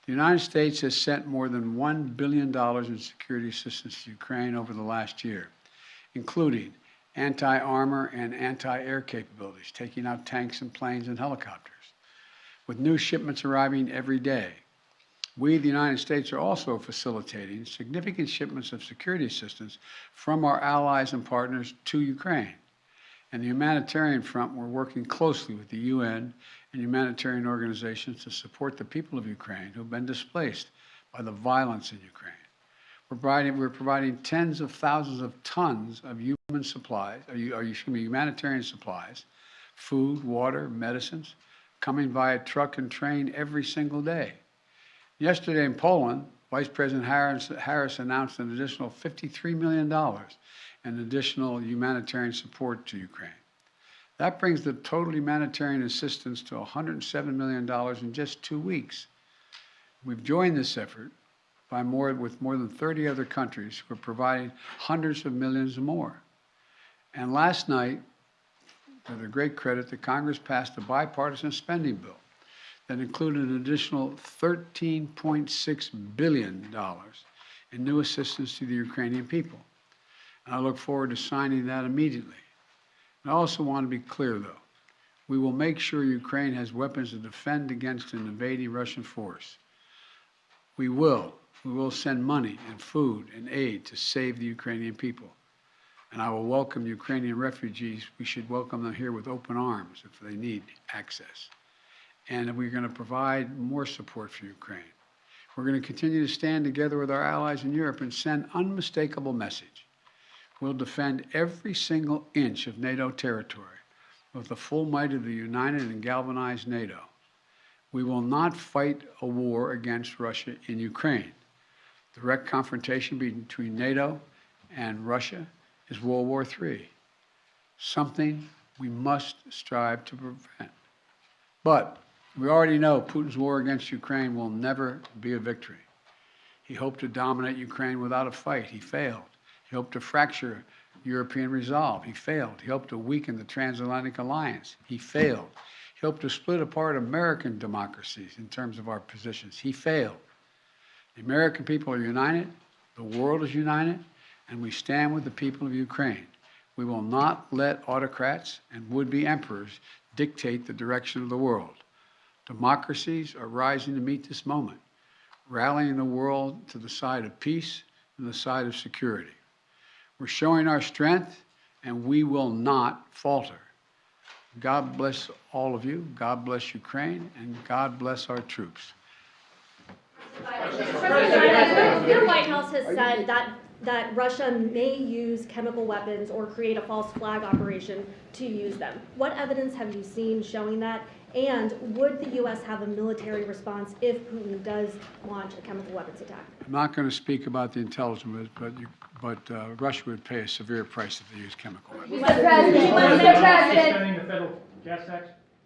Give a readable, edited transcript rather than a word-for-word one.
The United States has sent more than $1 billion in security assistance to Ukraine over the last year, including anti-armor and anti-air capabilities, taking out tanks and planes and helicopters, with new shipments arriving every day. We, the United States, are also facilitating significant shipments of security assistance from our allies and partners to Ukraine. And the humanitarian front, we're working closely with the UN and humanitarian organizations to support the people of Ukraine who have been displaced by the violence in Ukraine. We're providing tens of thousands of tons of humanitarian supplies, food, water, medicines, coming via truck and train every single day. Yesterday in Poland, Vice President Harris announced an additional $53 million in additional humanitarian support to Ukraine. That brings the total humanitarian assistance to $107 million in just 2 weeks. We've joined this effort with more than 30 other countries who are providing hundreds of millions more. And last night, to their great credit, the Congress passed a bipartisan spending bill that included an additional $13.6 billion in new assistance to the Ukrainian people. And I look forward to signing that immediately. And I also want to be clear, though. We will make sure Ukraine has weapons to defend against an invading Russian force. We will send money and food and aid to save the Ukrainian people. And I will welcome Ukrainian refugees. We should welcome them here with open arms if they need access. And we're going to provide more support for Ukraine. We're going to continue to stand together with our allies in Europe and send unmistakable message. We'll defend every single inch of NATO territory with the full might of the united and galvanized NATO. We will not fight a war against Russia in Ukraine. Direct confrontation between NATO and Russia is World War III, something we must strive to prevent. But we already know Putin's war against Ukraine will never be a victory. He hoped to dominate Ukraine without a fight. He failed. He hoped to fracture European resolve. He failed. He hoped to weaken the transatlantic alliance. He failed. He hoped to split apart American democracies in terms of our positions. He failed. The American people are united. The world is united. And we stand with the people of Ukraine. We will not let autocrats and would-be emperors dictate the direction of the world. Democracies are rising to meet this moment, rallying the world to the side of peace and the side of security. We're showing our strength, and we will not falter. God bless all of you. God bless Ukraine, and God bless our troops. Mr. President, your White House has said that Russia may use chemical weapons or create a false flag operation to use them. What evidence have you seen showing that? And would the U.S. have a military response if Putin does launch a chemical weapons attack? I'm not going to speak about the intelligence, but Russia would pay a severe price if they use chemical weapons. Mr. President, Extending the federal gas tax?